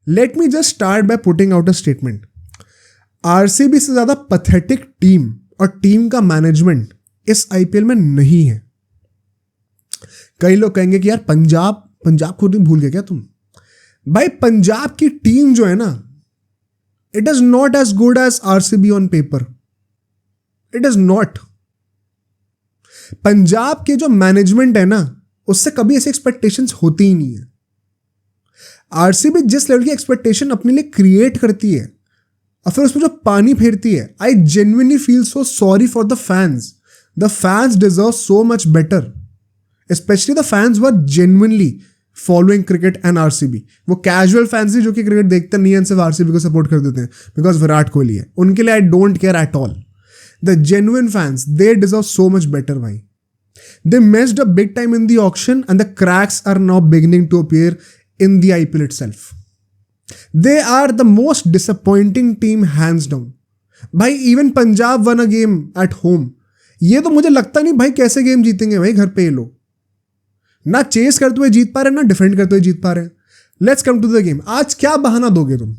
Let me just start by putting out a statement. RCB से ज़्यादा pathetic team और team का management इस आईपीएल में नहीं है। कई लोग कहेंगे कि यार पंजाब को नहीं भूल गए क्या तुम? भाई पंजाब की टीम जो है ना, it is not as good as RCB on paper. It is not. Punjab के जो मैनेजमेंट है ना, उससे कभी ऐसी एक्सपेक्टेशंस होती ही नहीं है। आरसीबी जिस लेवल की एक्सपेक्टेशन अपने लिए क्रिएट करती है और फिर उसमें जो पानी फेरती है, I genuinely feel so sorry for the fans. The fans deserve so much better, specially the fans were genuinely following cricket and RCB. वो कैजुअल फैंस ही जो कि क्रिकेट देखते नहीं है, सिर्फ आरसीबी को सपोर्ट कर देते हैं बिकॉज विराट कोहली है, उनके लिए I don't care at all. The genuine fans, they deserve so much better भाई। They messed up big time in the auction and the cracks are now beginning to appear in the IPL itself. They are the most disappointing team hands down. भाई even Punjab won a game at home. ये तो मुझे लगता नहीं भाई कैसे game जीतेंगे भाई घर पे ये लोग। ना चेस करते हुए जीत पा रहे, ना डिफेंड करते हुए जीत पा रहे। Let's come to the game. आज क्या बहाना दोगे तुम?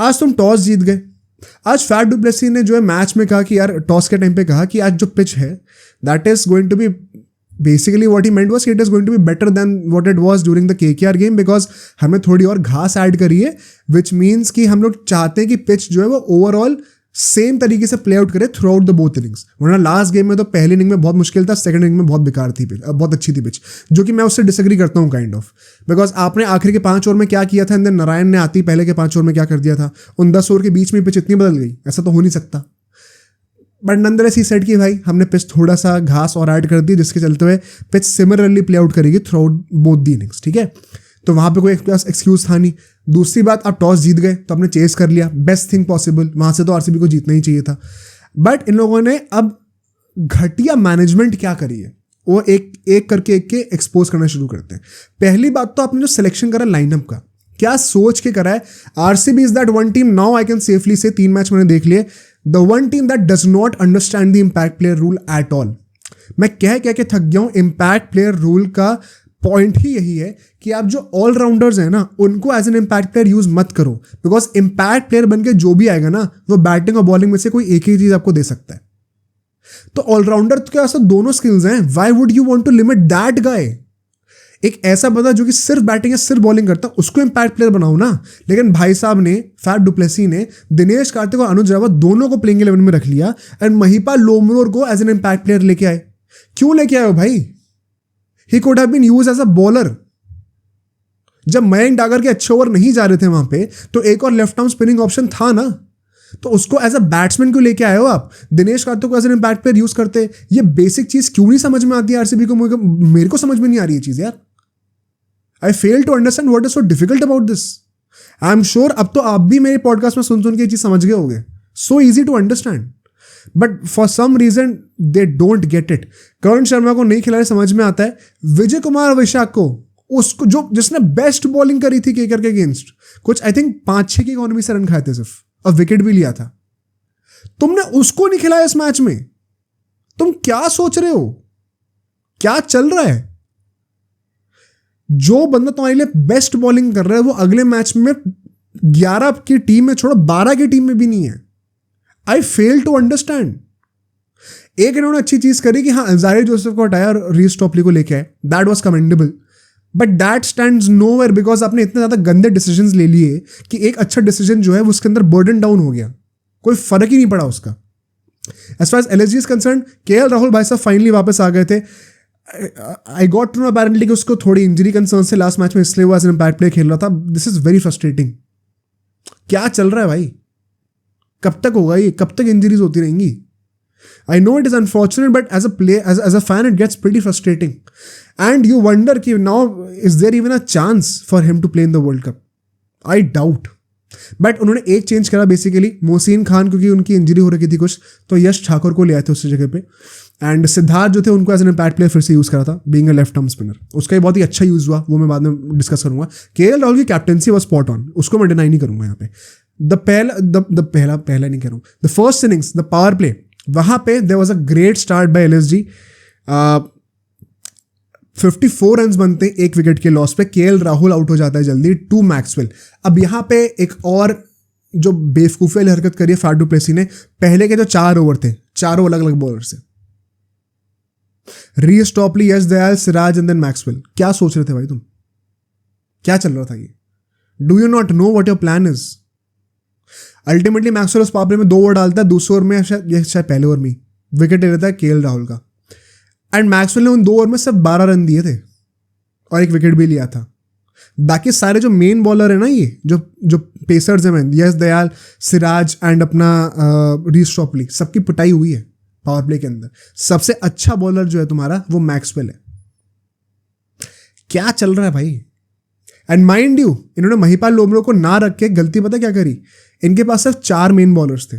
आज तुम टॉस जीत गए। आज फैफ डु प्लेसी ने जो है मैच में कहा कि यार, टॉस के टाइम पे कहा कि आज जो पिच है that is going to be, basically what he meant was it is going to be better than what it was during the KKR game, because हमें थोड़ी और घास ऐड करी है, विच मीन्स कि हम लोग चाहते हैं कि पिच जो है वो ओवरऑल सेम तरीके से प्ले आउट करे through out the both innings. वरना लास्ट गेम में तो पहली इनिंग में बहुत मुश्किल था, सेकंड इनिंग में बहुत बेकार थी पिच, बहुत अच्छी थी पिच, जो कि मैं उससे डिसएग्री करता हूँ काइंड ऑफ। बिकॉज आपने आखिर के 5 ओवर में क्या किया था, एंड देन नारायण ने आती पहले के 5 ओवर में क्या कर दिया था, उन 10 ओवर के बीच में पिच इतनी बदल गई, ऐसा तो हो नहीं सकता। बट नंदलेस ही सेड कि भाई हमने पिच थोड़ा सा घास और ऐड कर दी, जिसके चलते हुए पिच सिमिलरली प्ले आउट करेगी through out both the innings, ठीक है। तो वहाँ पे कोई एक्सक्यूज था नहीं। दूसरी बात, आप टॉस जीत गए तो आपने चेस कर लिया, बेस्ट थिंग पॉसिबल, वहाँ से तो आरसीबी को जीतना ही चाहिए था। बट इन लोगों ने अब घटिया मैनेजमेंट क्या करी है, वो एक करके एक के एक्सपोज करना शुरू करते हैं। पहली बात तो आपने जो सिलेक्शन करा लाइनअप का, क्या सोच के करा है? RCB is that one team, now I can safely say 3 match मैंने देख लिए, the one team that does not understand the impact player rule at all. मैं कह के थक गया हूँ। इम्पैक्ट प्लेयर रूल का पॉइंट ही यही है कि आप जो ऑलराउंडर्स हैं ना, उनको as an impact player use मत करो, बिकॉज इम्पैक्ट प्लेयर बन के जो भी आएगा ना, वो बैटिंग और बॉलिंग में से कोई एक ही चीज आपको दे सकता है। तो ऑलराउंडर तो क्या दोनों स्किल्स हैं, why would you want to limit that guy? एक ऐसा बंदा जो कि सिर्फ बैटिंग या सिर्फ बॉलिंग करता, उसको इम्पैक्ट प्लेयर बनाओ ना। लेकिन भाई साहब ने, फैफ डु प्लेसी ने, दिनेश कार्तिक और अनुज रावत दोनों को प्लेइंग 11 में रख लिया एंड महिपाल लोमरोर को एज एन इम्पैक्ट प्लेयर लेके आए। क्यों लेके आए हो भाई? He could have been used as a bowler. जब मयंक डागर के अच्छे ओवर नहीं जा रहे थे वहां पे, तो एक और लेफ्ट आर्म स्पिनिंग ऑप्शन था ना, तो उसको एज अ बैट्समैन क्यों लेके आए हो आप? दिनेश कार्तिक को as an impact player use करते। ये बेसिक चीज क्यों नहीं समझ में आती है आरसीबी को? मेरे को समझ में नहीं आ रही है चीज यार। I fail to understand what is so difficult about this. I am sure अब तो आप भी मेरे पॉडकास्ट में सुन के ये चीज समझ गए होंगे। So easy to understand, but for some reason they don't get it. Karan Sharma को नहीं खिलाने समझ में आता है, विजय कुमार वैशाख को, उसको जिसने बेस्ट बॉलिंग करी थी केकेआर के अगेंस्ट, कुछ आई थिंक 5-6 की इकोनॉमी से रन खाए थे सिर्फ, और विकेट भी लिया था, तुमने उसको नहीं खिलाया इस मैच में। तुम क्या सोच रहे हो? क्या चल रहा है? जो बंदा तुम्हारे लिए बेस्ट बॉलिंग कर रहा है, वो अगले मैच में 11 की टीम में छोड़ो 12 की टीम में भी नहीं है। आई फेल टू अंडरस्टैंड। एक इन्होंने अच्छी चीज करी कि हाँ, जाहिर जोसेफ को हटाया और रीस टॉपली को लेके आए, that was commendable, but that stands nowhere because आपने इतने ज्यादा गंदे डिसीजंस ले लिए कि एक अच्छा डिसीजन जो है उसके अंदर बर्डन डाउन हो गया, कोई फर्क ही नहीं पड़ा उसका। As far as LSG is concern, KL Rahul भाई साहब फाइनली वापस आ गए थे। I got to know apparently कि उसको थोड़ी इंजरी कंसर्न से लास्ट मैच में, इसलिए वो एज एन इम्पैक्ट प्लेयर खेल रहा था। This is very frustrating. क्या चल रहा है भाई? कब तक होगा ये? कब तक इंजरीज होती रहेंगी? I know it is unfortunate, but as a player, as a fan, it gets pretty frustrating. And you wonder कि now is there even a chance for him to play in the World Cup? I doubt. But उन्होंने एक change करा basically, Mohsin Khan क्योंकि उनकी injury हो रही थी कुछ, तो यश ठाकुर को ले आए थे उस जगह पे, एंड सिद्धार्थ जो थे उनको एज एन इम्पैक्ट प्लेयर फिर से यूज करा था, being a left arm spinner. उसका बहुत ही अच्छा यूज हुआ, वो मैं बाद में डिस्कस करूंगा। केएल राहुल की कैप्टेंसी वाज स्पॉट ऑन, उसको मैं डिनाई नहीं करूंगा यहाँ पे। पहला नहीं कह रहा हूँ, the first innings, the power play, वहां पे there was a great start by LSG. 54 run बनते हैं एक विकेट के लॉस पे, केएल राहुल आउट हो जाता है जल्दी, टू मैक्सवेल। अब यहाँ पे एक और जो बेवकूफ़ी वाली हरकत करी है फैफ डु प्लेसी ने, पहले के जो 4 ओवर थे, चारों अलग अलग बॉलर से, Reece Topley, Yash Dayal, Siraj and then Maxwell. क्या सोच रहे थे भाई तुम? क्या चल रहा था ये? Do you not know what your plan is? Ultimately Maxwell उस पावर प्ले में 2 ओवर डालता है, दूसरे ओवर में शायद पहले ओवर में विकेट ले लेता है केएल राहुल का, एंड मैक्सवेल ने उन 2 ओवर में सिर्फ 12 रन दिए थे और एक विकेट भी लिया था। बाकी सारे जो मेन बॉलर है ना, ये जो पेसर्स हैं, यश दयाल, सिराज एंड अपना रीस टॉपली, सबकी पिटाई हुई है पावर प्ले के अंदर। सबसे अच्छा बॉलर जो है तुम्हारा वो मैक्सवेल है। क्या चल रहा है भाई? एंड माइंड यू, इन्होंने महिपाल लोमरो को ना रख के गलती पता क्या करी? इनके पास सिर्फ 4 मेन बॉलर्स थे,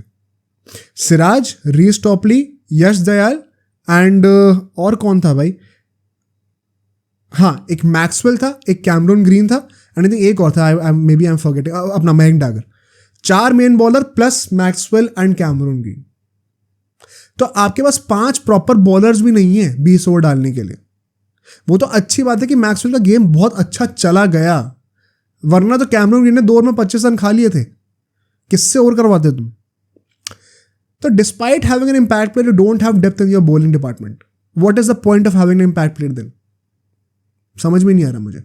Siraj, Reece Topley, Yash Dayal and और कौन था भाई? हाँ, एक मैक्सवेल था, एक कैमरून ग्रीन था, एंड आई थिंक एक और था, maybe I am forgetting, अपना Mayank Dagar. 4 main bowler plus Maxwell and Cameron Green. तो आपके पास 5 प्रॉपर बॉलर्स भी नहीं है 20 ओवर डालने के लिए। वो तो अच्छी बात है कि मैक्सवेल का गेम बहुत अच्छा चला गया, वरना तो कैमरून ग्रीन ने 2 ओवर में 25 रन खा लिए थे। किससे ओवर करवाते तुम? तो despite having an impact player, you don't have depth in your bowling department. What is the point of having an impact player then? समझ में नहीं आ रहा मुझे।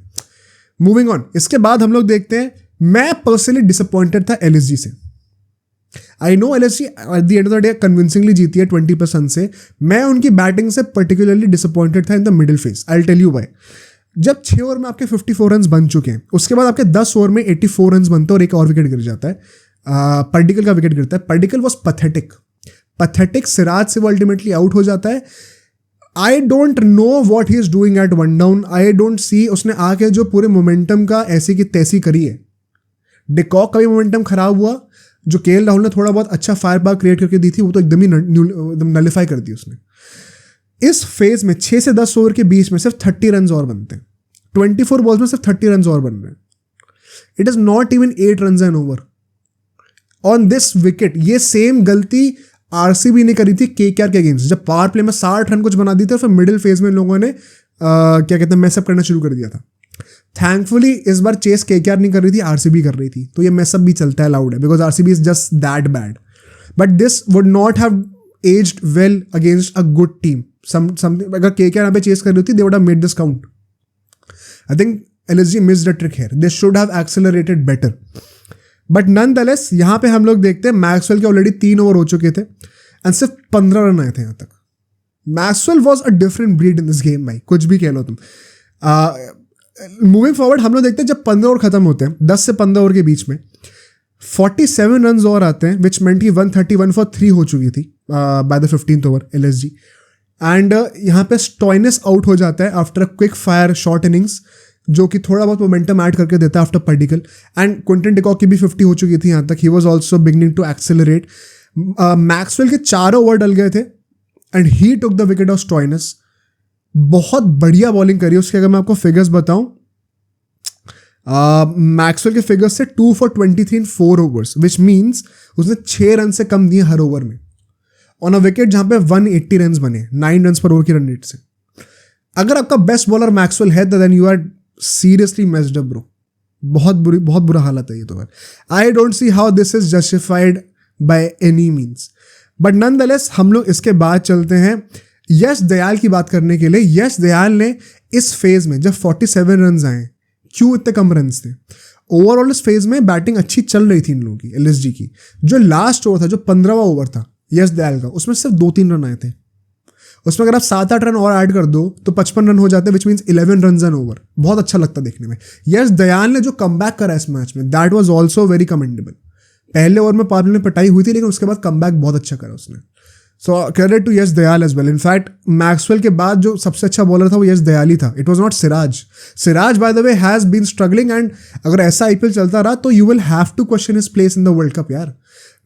मूविंग ऑन, इसके बाद हम लोग देखते हैं, मैं पर्सनली डिसअपॉइंटेड था एलएसजी से। I know LSG at the end of the day convincingly जीती है 20% से। मैं उनकी बैटिंग से पर्टिकुलरली डिसअपॉइंटेड था in the middle phase. I will tell you why. जब 6 ओवर में आपके 54 रन बन चुके हैं, उसके बाद आपके 10 ओवर में 84 रन बनते हैं और एक और विकेट गिर जाता है, पर्डिकल का विकेट गिरता है। पर्डिकल वॉज पथेटिक। सिराज से वो अल्टीमेटली आउट हो जाता है। I don't know what he is doing at one down. I don't सी उसने आके जो पूरे मोमेंटम का ऐसी की तैसी करी है। डिकॉक का भी मोमेंटम खराब हुआ, जो केएल राहुल ने थोड़ा बहुत अच्छा फायर पार क्रिएट करके दी थी, वो तो एकदम ही नलिफाई कर दी उसने। इस फेज में 6 से 10 ओवर के बीच में सिर्फ 30 रन और बनते हैं। 24 बॉल्स में सिर्फ 30 रन और बन रहे हैं। It is not even 8 run an over on this wicket. ये सेम गलती आरसीबी ने करी थी केकेआर के अगेंस्ट, जब पावर प्ले में 60 रन कुछ बना दी थी, फिर मिडिल फेज में लोगों ने क्या कहते हैं मैसअप करना शुरू कर दिया था। थैंकफुली इस बार चेस केकेआर नहीं कर रही थी, आरसीबी कर रही थी, तो ये मैसअप भी चलता है, लाउड है, because RCB is just that bad. But this would not have aged well against a good team. Something अगर केकेआर यहाँ पे चेस कर रही थी, they would have made this count. I think LSG missed the trick here, they should have accelerated better. But nonetheless यहाँ पे हम लोग देखते हैं मैक्सवेल के ऑलरेडी 3 ओवर हो चुके थे एंड सिर्फ 15 रन आए थे यहाँ तक। Maxwell was a different breed in this game भाई, कुछ भी कह लो तुम। मूविंग फॉरवर्ड हम लोग देखते हैं जब 15 ओवर खत्म होते हैं, 10 से 15 ओवर के बीच में 47 रन और आते हैं, विच मेंट कि 131 फॉर 3 हो चुकी थी by the 15th over LSG. And यहाँ पे स्टॉइनिस आउट हो जाता है after a quick fire short innings, जो कि थोड़ा बहुत मोमेंटम ऐड करके देता है after Padikkal. And Quinton de Kock की भी 50 हो चुकी थी यहाँ तक, he was also beginning to accelerate. Maxwell के 4 ओवर डल गए थे and he took the wicket of Stoinis. बहुत बढ़िया बॉलिंग करी उसके। अगर मैं आपको फिगर्स बताऊं, मैक्सवेल के फिगर्स से 2 for 23 in 4 overs, which means उसने 6 रन से कम दिए हर ओवर में, ऑन अ विकेट जहां पे 180 रन बने, 9 रन पर ओवर की रन रेट से। अगर आपका बेस्ट बॉलर मैक्सवेल है, then you are seriously messed up bro. बहुत बुरा हालत है ये तो। I don't see how this is justified by any means. But nonetheless हम लोग इसके बाद चलते हैं यश दयाल की बात करने के लिए। यश दयाल ने इस फेज में जब 47 रन आए, क्यों इतने कम रन थे? ओवरऑल इस फेज में बैटिंग अच्छी चल रही थी इन लोगों की, एलएसजी की। जो लास्ट ओवर था, जो 15वां ओवर था यश दयाल का, उसमें सिर्फ 2-3 रन आए थे। उसमें अगर आप 7-8 रन और ऐड कर दो तो 55 रन हो जाते, which means 11 run an over. बहुत अच्छा लगता देखने में। यश दयाल ने जो कमबैक करा इस मैच में, that was also very commendable. पहले ओवर में पावर प्ले में पिटाई हुई थी, लेकिन उसके बाद कमबैक बहुत अच्छा करा उसने। So credit to Yash Dayal as well. In fact Maxwell के बाद जो सबसे अच्छा बॉलर था वो यश दयाल ही था, it was not Siraj. Siraj by the way has been struggling, and अगर ऐसा आईपीएल चलता रहा तो you will have to question his place in the world cup यार।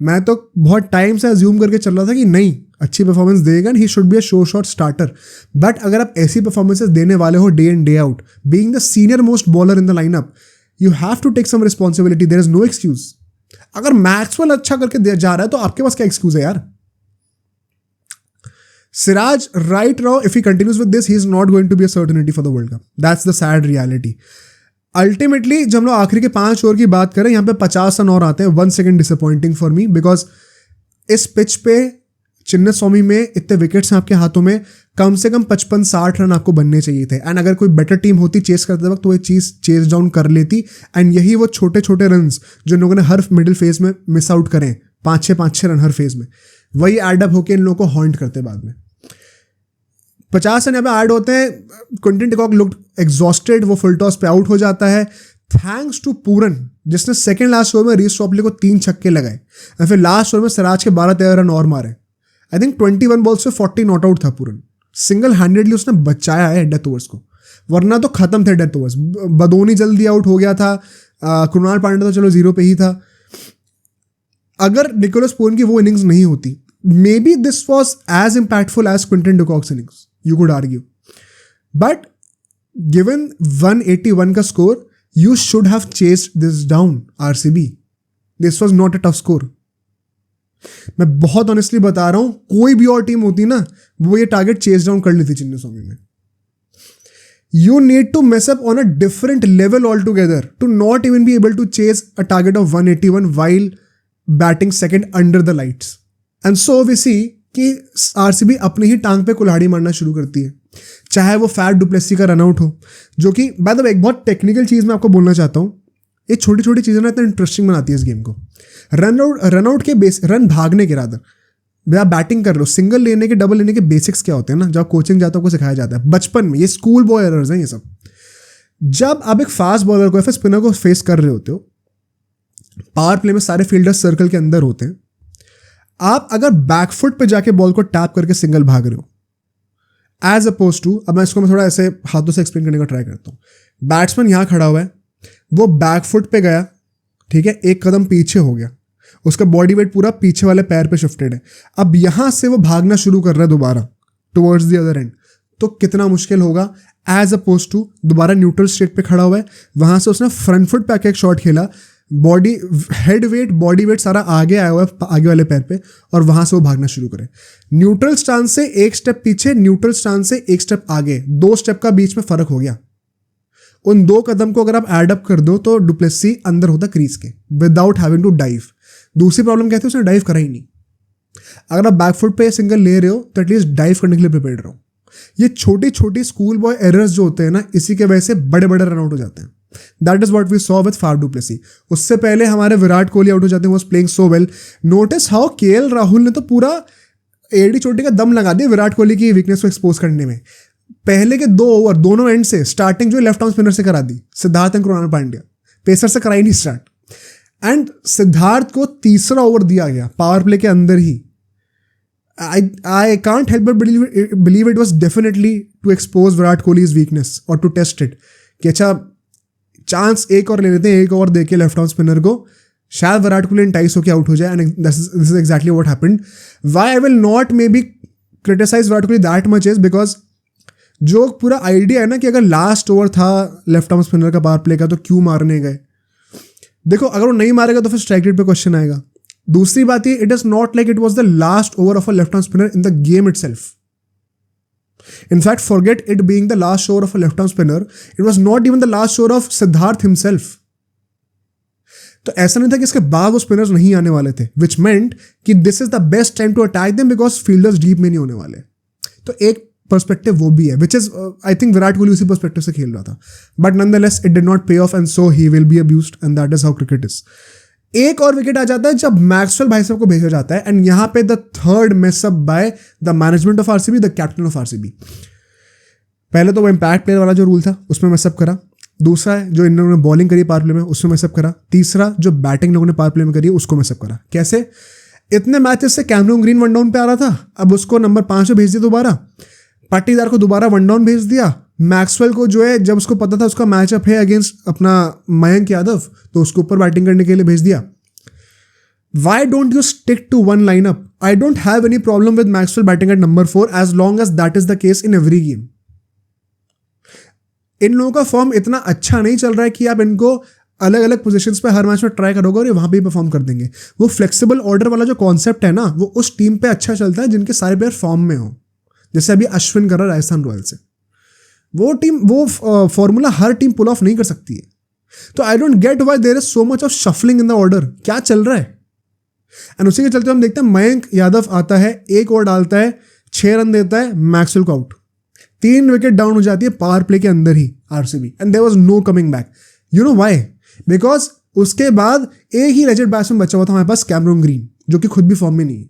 मैं तो बहुत टाइम से अज्यूम करके चल रहा था कि नहीं, अच्छी परफॉर्मेंस देगा and he should be a sure shot starter. But अगर आप ऐसी परफॉर्मेंसेस देने वाले हो day in day out, being the senior most bowler in the lineup, you have to take some responsibility. There is no excuse. अगर Maxwell अच्छा करके जा रहा है तो आपके पास क्या एक्सक्यूज है यार? Siraj right now if he continues with this he is not going to be a certainty for the world cup. That's the sad reality. Ultimately जब हम लोग आखिरी के 5 ओवर की बात करें, यहाँ पे 50 रन और आते हैं. 1 second disappointing for me, because इस पिच पे चिन्नास्वामी में इतने विकेट्स हैं आपके हाथों में, कम से कम 55-60 रन आपको बनने चाहिए थे. एंड अगर कोई बेटर टीम होती चेस करते वक्त तो ये चीज़ चेस डाउन कर लेती. एंड यही वो छोटे छोटे रन्स जो लोगों ने हर मिडिल फेज में मिस आउट करें, 5-6 रन हर फेज में, वही एड अप होकर इन लोगों को हॉन्ट करते बाद में. 50 रन यहाँ पे ऐड होते हैं. क्विंटन डिकॉक लुक्ड एग्जॉस्टेड, वो फुल टॉस पे आउट हो जाता है. थैंक्स टू पूरन जिसने सेकंड लास्ट ओवर में रीस टॉपली को 3 छक्के लगाए और फिर लास्ट ओवर में सिराज के 12-13 रन और मारे. आई थिंक 21 बॉल्स से 40 नॉट आउट था पूरन. सिंगल हैंडेडली उसने बचाया है डेथ ओवर्स को, वरना तो खत्म थे डेथ ओवर्स. बदोनी जल्दी आउट हो गया था, कृणाल पांड्या तो चलो 0 पे ही था. अगर निकोलस पूरन की वो इनिंग्स नहीं होती, maybe this was as impactful as Quinton de Kock's innings, you could argue. But given 181 का score, you should have chased this down, RCB. This was not a tough score. मैं बहुत honestly बता रहा हूं, कोई भी और टीम होती ना, वो ये टारगेट चेस डाउन कर लेती चिन्नास्वामी में. You need to mess up on a different level altogether to not even be able to chase a target of 181 while batting second under the lights. And so we see कि RCB अपनी ही टांग पे कुल्हाड़ी मारना शुरू करती है. चाहे वो फैट डुप्लेसी का रनआउट हो, जो कि बाय द वे एक बहुत टेक्निकल चीज़ मैं आपको बोलना चाहता हूँ. ये छोटी छोटी चीज़ें ना इतना इंटरेस्टिंग बनाती है इस गेम को. रनआउट के बेस, रन भागने के रादर, भाई आप बैटिंग कर लो, सिंगल लेने के डबल लेने के बेसिक्स क्या होते हैं ना, जब कोचिंग जाता है आपको सिखाया जाता है बचपन में. ये स्कूल बॉय एरर्स हैं ये सब. जब आप एक फास्ट बॉलर को या फिर स्पिनर को फेस कर रहे होते हो, पावर प्ले में सारे फील्डर्स सर्कल के अंदर होते हैं. आप अगर बैकफुट पे जाके बॉल को टैप करके सिंगल भाग रहे हो, एज अपोज टू, अब मैं इसको थोड़ा ऐसे हाथों से एक्सप्लेन करने का ट्राई करता हूँ. बैट्समैन यहाँ खड़ा हुआ है, वो बैकफुट पे गया, ठीक है, एक कदम पीछे हो गया, उसका बॉडी वेट पूरा पीछे वाले पैर पे शिफ्टेड है. अब यहाँ से वो भागना शुरू कर रहा है दोबारा टुवर्ड्स द अदर एंड, तो कितना मुश्किल होगा. एज अपोज टू दोबारा न्यूट्रल स्टेट पे खड़ा हुआ है, वहाँ से उसने फ्रंट फुट पे आके एक शॉट खेला, body head weight body weight सारा आगे आया हुआ है आगे वाले पैर पे, और वहां से वो भागना शुरू करे. न्यूट्रल स्टांस से एक स्टेप पीछे, न्यूट्रल स्टांस से एक स्टेप आगे, 2 स्टेप का बीच में फर्क हो गया. उन 2 कदम को अगर आप एड अप कर दो तो डुप्लेसी अंदर होता क्रीज के विदाउट हैविंग टू डाइव. दूसरी प्रॉब्लम कहते हैं उसने डाइव करा ही नहीं. अगर आप बैकफुट पे सिंगल ले रहे हो तो एटलीस्ट डाइव करने के लिए प्रिपेयर्ड रहो. ये छोटी छोटी स्कूल बॉय एरर्स जो होते हैं ना, इसी के वजह से बड़े बड़े रनआउट हो जाते हैं. That is what we saw with Faf du Plessis. उससे पहले हमारे विराट कोहली आउट हो जाते हैं, was playing so well. Notice how KL Rahul ने तो पूरा एडी चोटी का दम लगा दिया विराट कोहली की वीकनेस को एक्सपोज करने में. पहले के 2 ओवर दोनों एंड से स्टार्टिंग जो लेफ्ट आर्म स्पिनर से करा दी, सिद्धार्थ एंड कृणाल पांड्या. पेसर से कराई नहीं स्टार्ट. एंड सिद्धार्थ को तीसरा ओवर दिया गया पावर प्ले के अंदर ही. I can't help but believe it was definitely to expose Virat कोहली's weakness or to test it. कि अच्छा चांस एक और ले लेते हैं, एक ओवर देके लेफ्ट आर्म स्पिनर को, शायद विराट कोहली इंटाइस होकर आउट हो जाए. And this is exactly what happened. Why I will not maybe criticize Virat Kohli that much is because जो पूरा आइडिया है ना कि अगर लास्ट ओवर था लेफ्ट आर्म स्पिनर का पावर प्ले का तो क्यों मारने गए. देखो अगर वो नहीं मारेगा तो फिर स्ट्राइक रेट पे क्वेश्चन आएगा. दूसरी बात ये, it is not like it was the last over of a left arm spinner in the game it self. In fact, forget it being the last over of a left-arm spinner. It was not even the last over of Siddharth himself. तो ऐसा नहीं था कि इसके बाद वो spinners नहीं आने वाले थे, which meant कि this is the best time to attack them because fielders deep में नहीं होने वाले. तो एक पर्सपेक्टिव वो भी है, which is I think Virat Kohli उसी पर्सपेक्टिव से खेल रहा था. But nonetheless, it did not pay off and so he will be abused and that is how cricket is. एक और विकेट आ जाता है जब मैक्सवेल भाई साहब को भेजा जाता है. एंड यहाँ पे the third mess up by the management of RCB, the captain of RCB. पहले तो वो इम्पैक्ट प्लेयर वाला जो रूल था उसमें मेसअप करा. दूसरा है जो इन लोगों ने बॉलिंग करी पावर प्ले में उसमें मेसअप करा. तीसरा जो बैटिंग लोगों ने पावर प्ले में करी उसको मेसअप करा. कैसे? इतने मैचेस से कैमरून ग्रीन 1 डाउन पे आ रहा था, अब उसको नंबर 5 पे भेज दिया दोबारा. पाटीदार को दोबारा 1 डाउन भेज दिया. मैक्सवेल को जो है जब उसको पता था उसका मैचअप है अगेंस्ट अपना मयंक यादव तो उसको ऊपर बैटिंग करने के लिए भेज दिया. Why don't you stick to one lineup? I don't have any problem with Maxwell batting at number 4 as long as that is the case in every game. इन लोगों का फॉर्म इतना अच्छा नहीं चल रहा है कि आप इनको अलग अलग पोजीशंस पे हर मैच में ट्राई करोगे और ये वहां पे ही परफॉर्म कर देंगे. वो फ्लेक्सिबल ऑर्डर वाला जो कॉन्सेप्ट है ना, वो उस टीम पे अच्छा चलता है जिनके सारे प्लेयर फॉर्म में हो. जैसे अभी अश्विन कर रहा है राजस्थान रॉयल्स से। वो फॉर्मूला हर टीम पुल ऑफ नहीं कर सकती है। तो I don't get why there is so much of shuffling in the order, क्या चल रहा है। एंड उसी के चलते हम देखते हैं मयंक यादव आता है, एक ओवर डालता है, 6 रन देता है, मैक्सवेल को आउट, 3 विकेट डाउन हो जाती है पावर प्ले के अंदर ही RCB, and there was no coming back. You know why? Because उसके बाद एक ही लेजेंड बैट्समैन बचा हुआ था हमारे पास, कैमरन ग्रीन, जो कि खुद भी फॉर्म में नहीं है,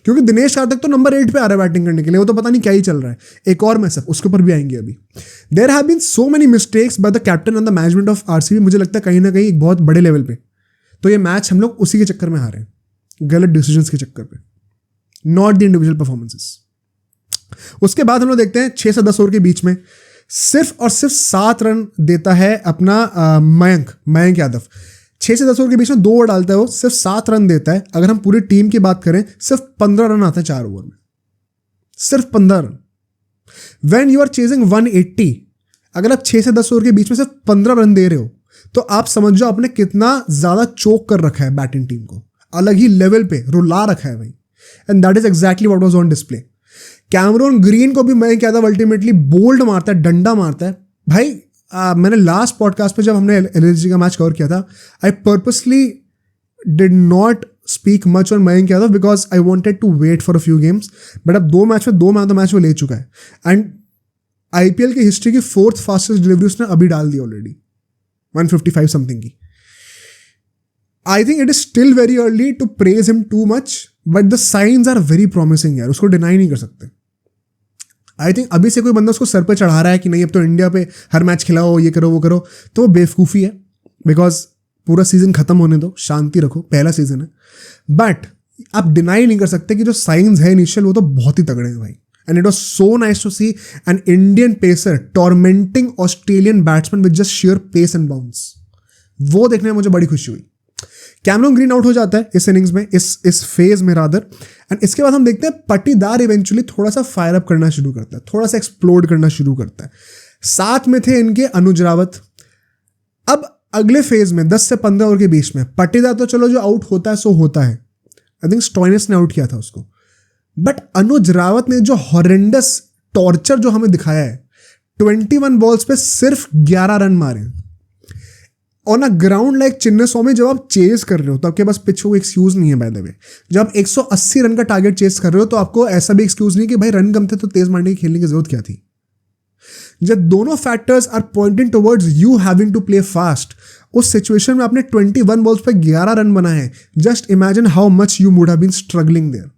क्योंकि दिनेश कार्तिक तो नंबर 8 पे आ रहा है बैटिंग करने के लिए, वो तो पता नहीं क्या ही चल रहा है। एक और मैच उसके ऊपर भी आएंगे अभी। There have been so many mistakes by the captain and the management of RCB, मुझे लगता है कहीं ना कहीं एक बहुत बड़े लेवल पे। तो ये मैच हम लोग उसी के चक्कर में हारे हैं, गलत डिसीजंस के चक्कर पे, नॉट द इंडिविजुअल परफॉर्मेंसेस। उसके बाद हम लोग देखते हैं 6 से 10 ओवर के बीच में सिर्फ और सिर्फ 7 रन देता है अपना मयंक यादव। 6 से 10 ओवर के बीच में 2 ओवर डालता है, वो सिर्फ 7 रन देता है। अगर हम पूरी टीम की बात करें सिर्फ 15 रन आता है 4 ओवर में, सिर्फ 15 run. When you are chasing 180, अगर आप 6 से 10 ओवर के बीच में सिर्फ 15 रन दे रहे हो तो आप समझ जाओ आपने कितना ज्यादा चोक कर रखा है बैटिंग टीम को, अलग ही लेवल पे रुला रखा है भाई। And that is exactly what was on display. Cameron green को भी मयंक यादव अल्टीमेटली बोल्ड मारता है, डंडा मारता है भाई। मैंने लास्ट पॉडकास्ट पे जब हमने एलएसजी का मैच कवर किया था, I purposely did not speak much on Mayank Yadav because I wanted to wait for a few games. But अब 2 मैच में 2 मैन ऑफ द मैच वो ले चुका है, एंड आईपीएल की हिस्ट्री की 4th फास्टेस्ट डिलीवरी उसने अभी डाल दी ऑलरेडी, 155 समथिंग की। I think it is still very early to praise him too much, but the signs are very promising यार, उसको डिनाई नहीं कर सकते। आई थिंक अभी से कोई बंदा उसको सर पे चढ़ा रहा है कि नहीं अब तो इंडिया पे हर मैच खिलाओ, ये करो वो करो, तो वो बेवकूफ़ी है। बिकॉज पूरा सीजन खत्म होने दो, शांति रखो, पहला सीजन है। बट आप डिनाई नहीं कर सकते कि जो साइंस है इनिशियल वो तो बहुत ही तगड़े हैं भाई। And it was so nice to see an Indian pacer tormenting Australian batsman with just sheer pace and bounce. वो देखने में मुझे बड़ी खुशी हुई। कैमरन ग्रीन आउट हो जाता है इस इनिंग्स में, इस फेज में रादर। एंड इसके बाद हम देखते हैं पट्टीदार इवेंचुअली थोड़ा सा फायर अप करना शुरू करता है, थोड़ा सा एक्सप्लोड करना शुरू करता है। साथ में थे इनके अनुज रावत। अब अगले फेज में 10 से 15 ओवर के बीच में पट्टीदार तो चलो जो आउट होता है सो होता है, आई थिंक स्टॉइनिस ने आउट किया था उसको। बट अनुज रावत ने जो हॉरेंडस टॉर्चर जो हमें दिखाया है, 21 बॉल्स पे सिर्फ 11 रन मारे on a ground like Chinnaswamy. जब आप चेस कर रहे हो तो आपके पास पिच को एक्सक्यूज नहीं है बाय द वे। जब आप 180 रन का टारगेट चेस कर रहे हो तो आपको ऐसा भी एक्सक्यूज नहीं कि भाई रन कम थे तो तेज मारने की खेलने की जरूरत क्या थी। जब दोनों factors are pointing towards you having to play fast, उस सिचुएशन में आपने 21 बॉल्स पे 11 रन बनाए हैं। Just imagine how much you would have been struggling there,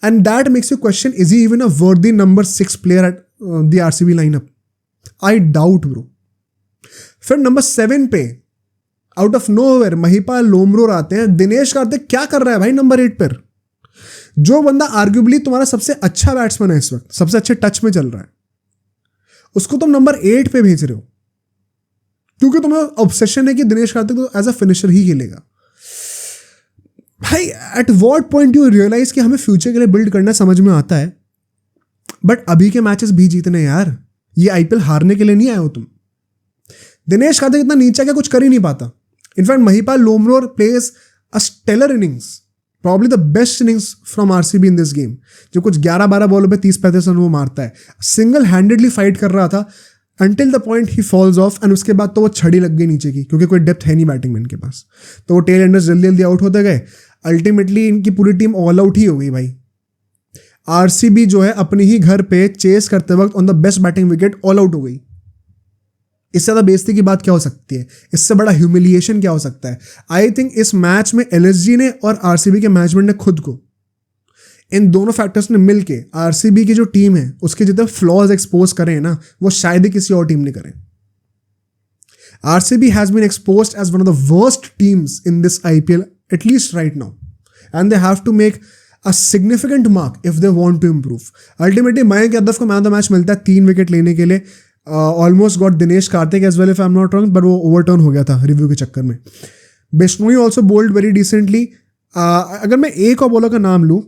and that makes you question is he even a worthy number 6 player at the RCB lineup? I doubt bro. फिर number 7 पे out of nowhere Mahipal Lomror आते हैं। दिनेश कार्तिक क्या कर रहा है भाई number 8 पर? जो बंदा आर्ग्यूबली तुम्हारा सबसे अच्छा बैट्समैन है इस वक्त, सबसे अच्छे टच में चल रहा है, उसको तुम नंबर 8 पे भेज रहे हो क्योंकि तुम्हें ऑब्सेशन है कि दिनेश कार्तिक तो एज अ फिनिशर ही खेलेगा। भाई at what point you realize कि हमें फ्यूचर के लिए बिल्ड करना समझ में आता है, बट अभी के मैचेस भी जीतने यार, ये आईपीएल हारने के लिए नहीं आए हो तुम। दिनेश कार्तिक इतना नीचा क्या कुछ कर ही नहीं पाता। In fact Mahipal Lomror plays a stellar innings, probably the best innings from RCB in this game. जो कुछ 11-12 बॉलों पे 30-35 रन वो मारता है, सिंगल हैंडेडली फाइट कर रहा था until the point he falls off. And उसके बाद तो वो छड़ी लग गई नीचे की, क्योंकि कोई डेप्थ है नहीं बैटिंग में इनके पास, तो वो टेल एंडर्स जल्दी जल्दी आउट होते गए। अल्टीमेटली इनकी पूरी टीम ऑल आउट ही हो गई भाई। आरसीबी जो है अपने ही घर पे चेस करते वक्त on the best batting wicket all out हो गई। इससे ज़्यादा बेइज्जती की बात क्या हो सकती है? इससे बड़ा ह्यूमिलिएशन क्या हो सकता है? आई थिंक इस मैच में एलएसजी ने और आरसीबी के मैनेजमेंट ने खुद को, इन दोनों फैक्टर्स ने मिलके आरसीबी की जो टीम है उसके जितने फ्लॉज एक्सपोज करें ना, वो शायद ही किसी और टीम ने करें। RCB has been exposed as one of the worst teams in this IPL at least right now, and they have to make a significant mark if they want to improve. Ultimately Mayank Yadav को man of the match मिलता है 3 wicket लेने के लिए। Almost got Dinesh Karthik as well if I am not wrong, but वो overturn हो गया था रिव्यू के चक्कर में। Bishnoi also bowled very decently. अगर मैं एक और बॉलर का नाम लूँ,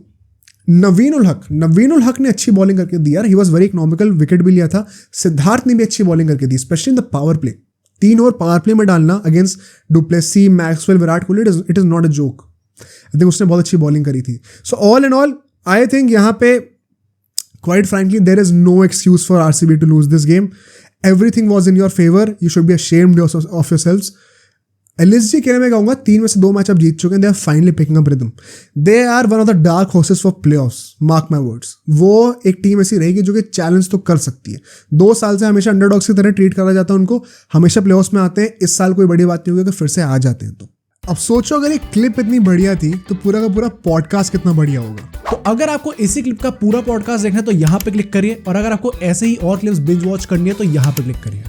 नवीन उल हक ने अच्छी बॉलिंग करके दी यार, he was very economical, wicket भी लिया था। सिद्धार्थ ने भी अच्छी बॉलिंग करके दी, specially in the power play. 3 over power play में डालना against du Plessis, Maxwell, Virat Kohli, it is not a joke. I think उसने बहुत अच्छी बॉलिंग करी थी। So all in all I think यहाँ पे Quite frankly, there is no excuse for RCB to lose this game. Everything was in your favor. You should be ashamed of yourselves. LSG के लिए मैं कहूँगा 3 में से 2 मैच अब जीत चुके हैं. They are finally picking up rhythm. They are one of the dark horses for playoffs. Mark my words. वो एक टीम ऐसी रहेगी जो कि चैलेंज तो कर सकती है. 2 साल से हमेशा अंडरडॉग्स की तरह ट्रीट करा जाता है उनको. हमेशा प्लेऑफ्स में आते हैं. इस साल कोई बड़ी बात नहीं होगी अगर फिर से आ जाते हैं तो. अब सोचो अगर ये क्लिप इतनी बढ़िया थी तो पूरा का पूरा पॉडकास्ट कितना बढ़िया होगा. तो अगर आपको इसी क्लिप का पूरा पॉडकास्ट देखना है तो यहाँ पे क्लिक करिए, और अगर आपको ऐसे ही और क्लिप्स बिंज वॉच करनी है तो यहाँ पे क्लिक करिए.